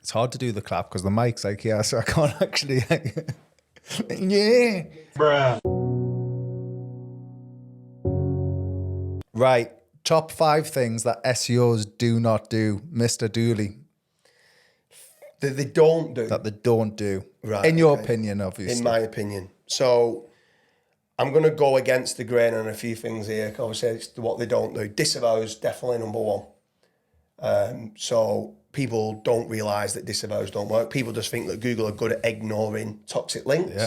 It's hard to do the clap because the mic's like here, so I can't actually. Yeah. Bruh. Right. Top 5 things that SEOs do not do, Mr. Dooley. That they don't do. That they don't do. Right. In your opinion, obviously. In my opinion. So I'm going to go against the grain on a few things here. Obviously, it's what they don't do. Disavows, definitely number one. So people don't realise that disavows don't work. People just think that Google are good at ignoring toxic links. Yeah.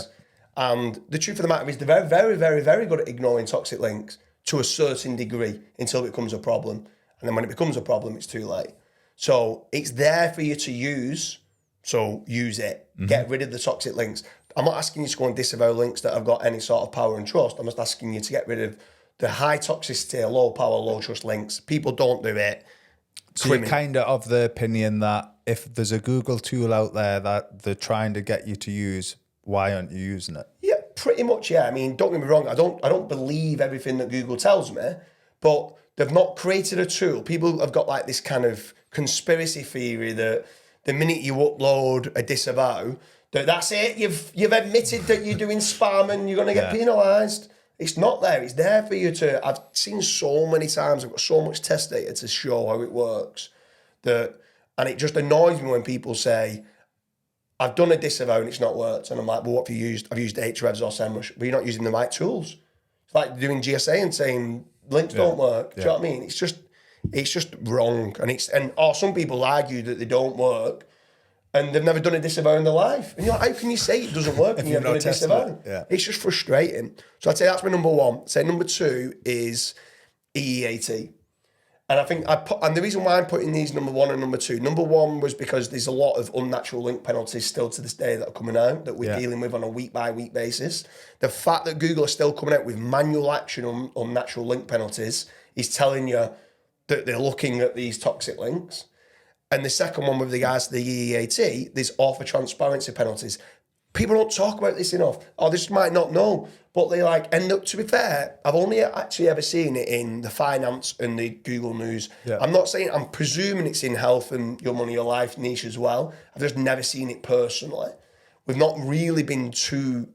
And the truth of the matter is they're very, very, very, very good at ignoring toxic links to a certain degree until it becomes a problem. And then when it becomes a problem, it's too late. So it's there for you to use. So use it. Mm-hmm. Get rid of the toxic links. I'm not asking you to go and disavow links that have got any sort of power and trust. I'm just asking you to get rid of the high toxicity, low power, low trust links. People don't do it. So you're kind of the opinion that if there's a Google tool out there that they're trying to get you to use, why aren't you using it? Yeah, pretty much, yeah. I mean, don't get me wrong. I don't believe everything that Google tells me, but they've not created a tool. People have got like this kind of conspiracy theory that the minute you upload a disavow, that's it. You've admitted that you're doing spam and you're going to get penalised. It's not there. It's there for you to. I've seen so many times. I've got so much test data to show how it works. And it just annoys me when people say, "I've done a disavow and it's not worked." And I'm like, "Well, what have you used?" I've used Ahrefs or SEMrush, but you're not using the right tools. It's like doing GSA and saying links don't work. Do you know what I mean? It's just wrong. Or some people argue that they don't work. And they've never done a disavow in their life. And you're like, how can you say it doesn't work when you've done a disavow? Yeah. It's just frustrating. So I'd say that's my number one. I'd say number two is EEAT. And I think and the reason why I'm putting these number one and number one was because there's a lot of unnatural link penalties still to this day that are coming out that we're dealing with on a week by week basis. The fact that Google are still coming out with manual action on unnatural link penalties is telling you that they're looking at these toxic links. And the second one with regards to the EEAT, there's author transparency penalties. People don't talk about this enough. Or they just might not know. But they to be fair, I've only actually ever seen it in the finance and the Google News. Yeah. I'm presuming it's in health and your money, your life niche as well. I've just never seen it personally. We've not really been too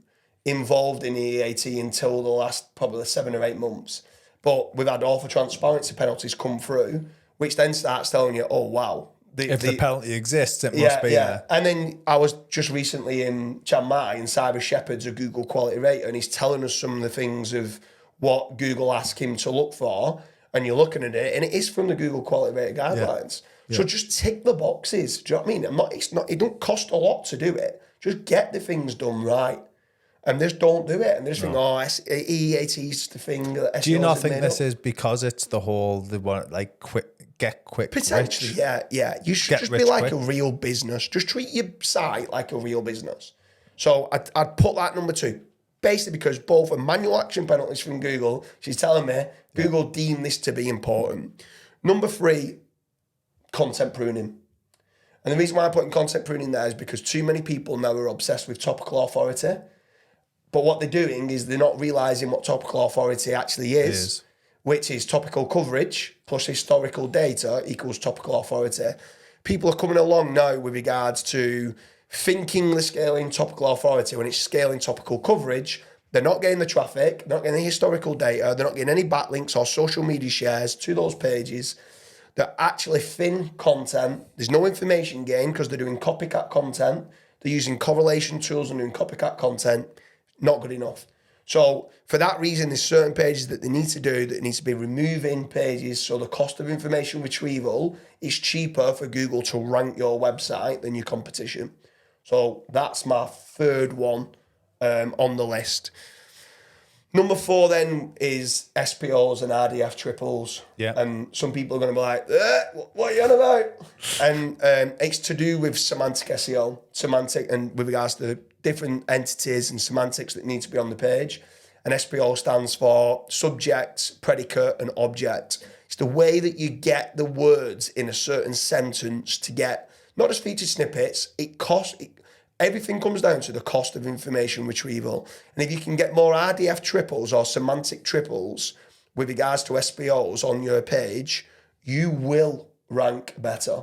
involved in EEAT until the last probably 7 or 8 months. But we've had author transparency penalties come through, which then starts telling you, oh, wow. If the penalty exists, it must be there. And then I was just recently in Chiang Mai and Cyber Shepherd's a Google quality rater and he's telling us some of the things of what Google asked him to look for and you're looking at it and it is from the Google quality rater guidelines. Yeah. So just tick the boxes. Do you know what I mean? It don't cost a lot to do it. Just get the things done right. And just don't do it. And they just think, EEAT is the thing that SEOs do you not think made this up. is because it's the whole, get quick potentially rich. Yeah you should just be like a real business. Just treat your site like a real business. So I'd put that number two basically because both are manual action penalties from Google. She's telling me Google deem this to be important. Number three, content pruning. And the reason why I'm putting content pruning there is because too many people now are obsessed with topical authority, but what they're doing is they're not realising what topical authority actually is. Which is topical coverage plus historical data equals topical authority. People are coming along now with regards to thinking they're scaling topical authority when it's scaling topical coverage. They're not getting the traffic, they're not getting the historical data, they're not getting any backlinks or social media shares to those pages. They're actually thin content. There's no information gain because they're doing copycat content. They're using correlation tools and doing copycat content. Not good enough. So for that reason, there's certain pages that they need to do that needs to be removing pages. So the cost of information retrieval is cheaper for Google to rank your website than your competition. So that's my third one on the list. Number 4 then is SPOs and RDF triples. Yeah. And some people are going to be like, what are you on about? And it's to do with semantic SEO, and with regards to different entities and semantics that need to be on the page. And SPO stands for subject, predicate, and object. It's the way that you get the words in a certain sentence to get not just featured snippets. Everything comes down to the cost of information retrieval. And if you can get more RDF triples or semantic triples with regards to SPOs on your page, you will rank better.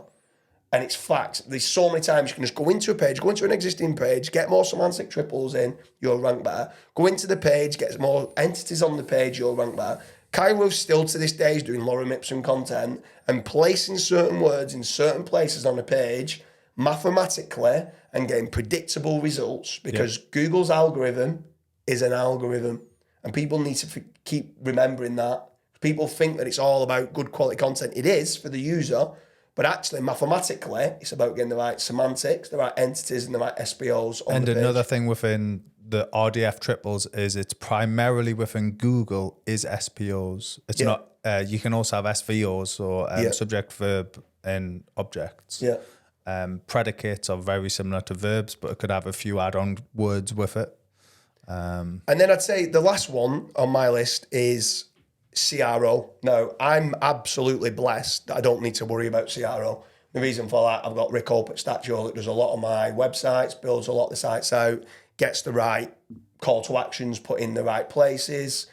And it's fact. There's so many times you can just go into a page, go into an existing page, get more semantic triples in, you'll rank better. Go into the page, get more entities on the page, you'll rank better. Cairo still to this day is doing lorem ipsum content and placing certain words in certain places on a page mathematically and getting predictable results because Google's algorithm is an algorithm. And people need to keep remembering that. People think that it's all about good quality content. It is for the user. But actually, mathematically, it's about getting the right semantics, the right entities, and the right SPOs on the page. And another thing within the RDF triples is it's primarily within Google is SPOs. It's not, you can also have SVOs or subject, verb, and objects. Yeah. Predicates are very similar to verbs, but it could have a few add-on words with it. And then I'd say the last one on my list is CRO. Now, I'm absolutely blessed that I don't need to worry about CRO. The reason for that, I've got Rick Hope at Statue that does a lot of my websites, builds a lot of the sites out, gets the right call to actions put in the right places,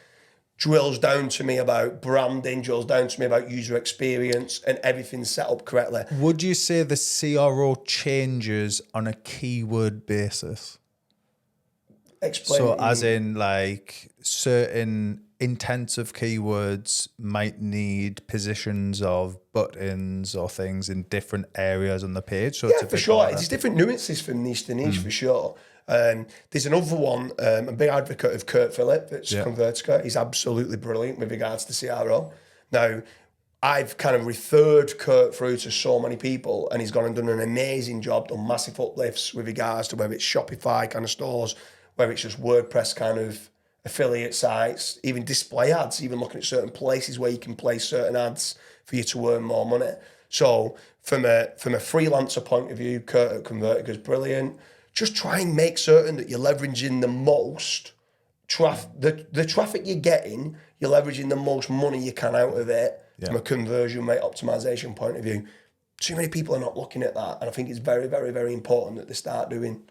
drills down to me about branding, drills down to me about user experience, and everything's set up correctly. Would you say the CRO changes on a keyword basis? Explain. So as in like certain intensive keywords might need positions of buttons or things in different areas on the page. So yeah, for sure. There's different nuances from niche to niche for sure. There's another one, I'm a big advocate of Kurt Phillip at Convertica. He's absolutely brilliant with regards to CRO. Now, I've kind of referred Kurt through to so many people and he's gone and done an amazing job, done massive uplifts with regards to whether it's Shopify kind of stores, whether it's just WordPress kind of affiliate sites, even display ads, even looking at certain places where you can place certain ads for you to earn more money. So from a freelancer point of view, Kurt at Convertica is brilliant. Just try and make certain that you're leveraging the most the traffic you're getting, you're leveraging the most money you can out of it from a conversion rate optimization point of view. Too many people are not looking at that, and I think it's very, very, very important that they start doing.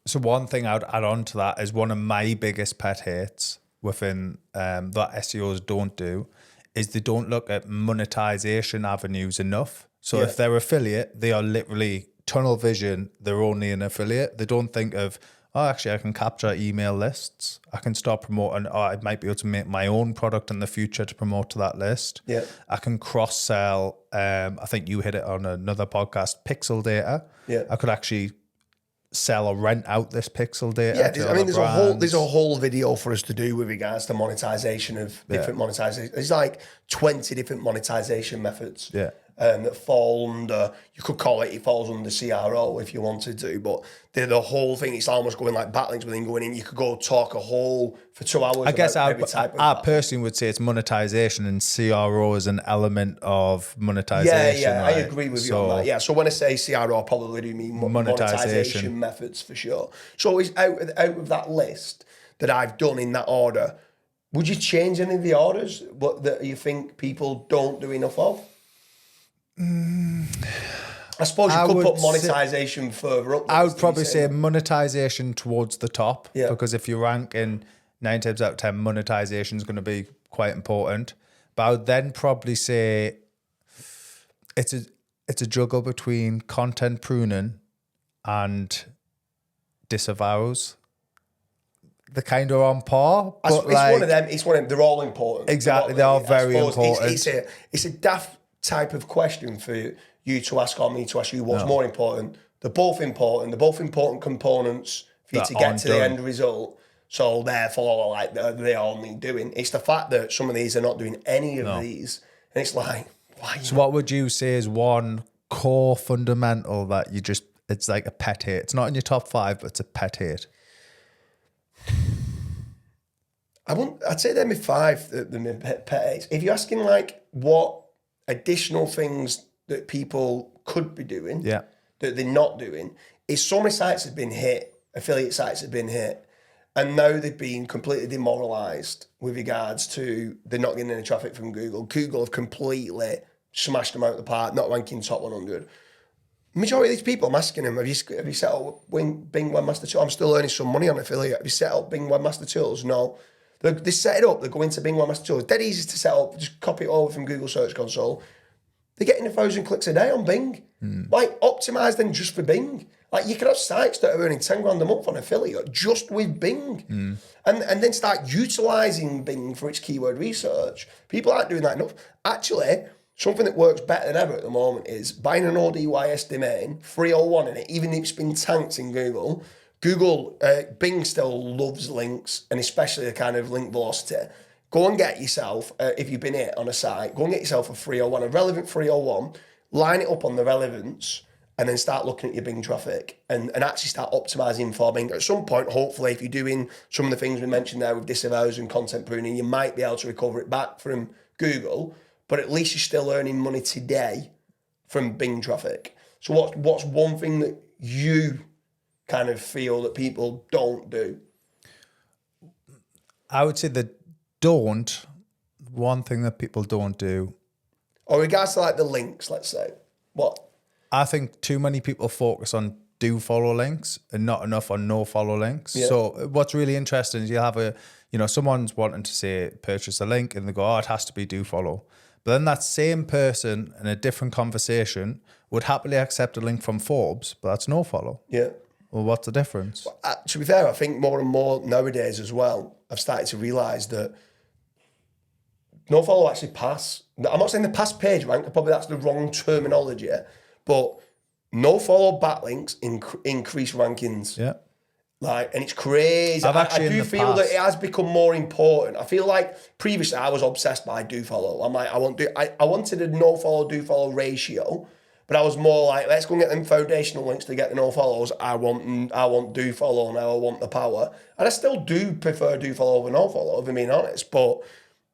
So one thing I'd add on to that is one of my biggest pet hates within that SEOs don't do is they don't look at monetization avenues enough. So if they're affiliate, they are literally tunnel vision. They're only an affiliate. They don't think of, oh, actually, I can capture email lists. I can start promoting, or I might be able to make my own product in the future to promote to that list. Yeah. I can cross-sell, I think you hit it on another podcast, pixel data. Yeah. I could actually sell or rent out this pixel data. Yeah, I mean, there's a whole video for us to do with regards to monetization of different monetization. There's like 20 different monetization methods. Yeah. That fall under, you could call it falls under CRO if you wanted to, but the whole thing, it's almost going like backlinks within going in. You could go talk a whole for 2 hours. I guess I personally would say it's monetization, and CRO is an element of monetization. Yeah, right? I agree with you on that. Yeah, so when I say CRO, I probably do mean monetization methods for sure. So it's out of that list that I've done in that order. Would you change any of the orders that you think people don't do enough of? I suppose you could put monetization further up. I would probably say monetization towards the top, because if you rank in 9 times out of 10, monetization is going to be quite important. But I would then probably say it's a juggle between content pruning and disavows. They're kind of on par. But it's one of them. They're all important. Exactly, they are very important. It's a daft type of question for you to ask or me to ask you what's more important. They're both important. They're both important components for you to get to the end result. So therefore, like they all need doing. It's the fact that some of these are not doing any of these, and it's like, why? So what would you say is one core fundamental that you just, it's like a pet hate? It's not in your top 5, but it's a pet hate. I'd say they're my 5, the pet hates. If you're asking like what additional things that people could be doing that they're not doing, is so many sites have been hit, affiliate sites have been hit, and now they've been completely demoralised with regards to they're not getting any traffic from Google. Google have completely smashed them out of the park, not ranking top 100. Majority of these people, I'm asking them, have you set up Bing Webmaster Tools? I'm still earning some money on affiliate. Have you set up Bing Webmaster Tools? No. They set it up, they go into Bing Webmaster Tools. Dead easy to set up, just copy it over from Google Search Console. They're getting 1,000 clicks a day on Bing. Like, optimize them just for Bing. Like, you can have sites that are earning 10 grand a month on affiliate just with Bing. And then start utilizing Bing for its keyword research. People aren't doing that enough. Actually, something that works better than ever at the moment is buying an ODYS domain, 301 in it, even if it's been tanked in Google. Bing still loves links, and especially the kind of link velocity. Go and get yourself, if you've been hit on a site, go and get yourself a 301, a relevant 301, line it up on the relevance, and then start looking at your Bing traffic and actually start optimizing for Bing. At some point, hopefully, if you're doing some of the things we mentioned there with disavows and content pruning, you might be able to recover it back from Google, but at least you're still earning money today from Bing traffic. So what's one thing that you kind of feel that people don't do? I would say one thing that people don't do. Or regards to like the links, let's say. What? I think too many people focus on do follow links and not enough on no follow links. Yeah. So what's really interesting is you'll have someone's wanting to say purchase a link and they go, oh, it has to be do follow. But then that same person in a different conversation would happily accept a link from Forbes, but that's no follow. Yeah. Well, what's the difference? To be fair, I think more and more nowadays as well, I've started to realise that no follow actually pass. I'm not saying the pass page rank, probably that's the wrong terminology, but no follow backlinks increase rankings. Yeah. And it's crazy. I do feel that it has become more important. I feel like previously I was obsessed by do follow. I'm like, I wanted a no follow, do follow ratio, but I was more like, let's go and get them foundational links to get the no follows. I want do follow now. I want the power. And I still do prefer do follow over no follow, if I'm being honest. But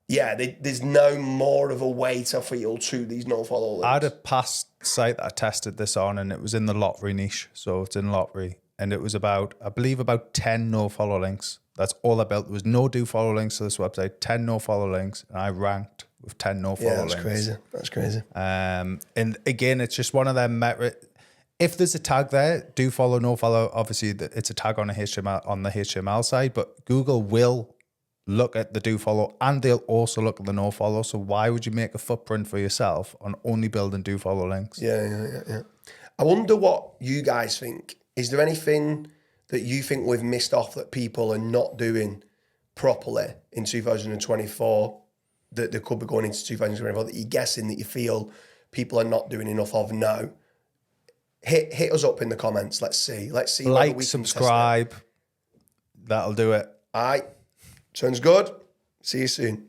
yeah, there's no more of a way to feel to these no follow links. I had a past site that I tested this on, and it was in the lottery niche. So it's in lottery. And it was about 10 no follow links. That's all I built. There was no do follow links to this website, 10 no follow links. And I ranked with 10 no follow links. That's crazy. And again, it's just one of them metrics. If there's a tag there, do follow, no follow, obviously it's a tag on the HTML side, but Google will look at the do follow and they'll also look at the no follow. So why would you make a footprint for yourself on only building do follow links? Yeah. I wonder what you guys think. Is there anything that you think we've missed off that people are not doing properly in 2024 that they could be going into 2024 that you're guessing that you feel people are not doing enough of now? Hit us up in the comments. Let's see. Like, subscribe. That'll do it. All right. Sounds good. See you soon.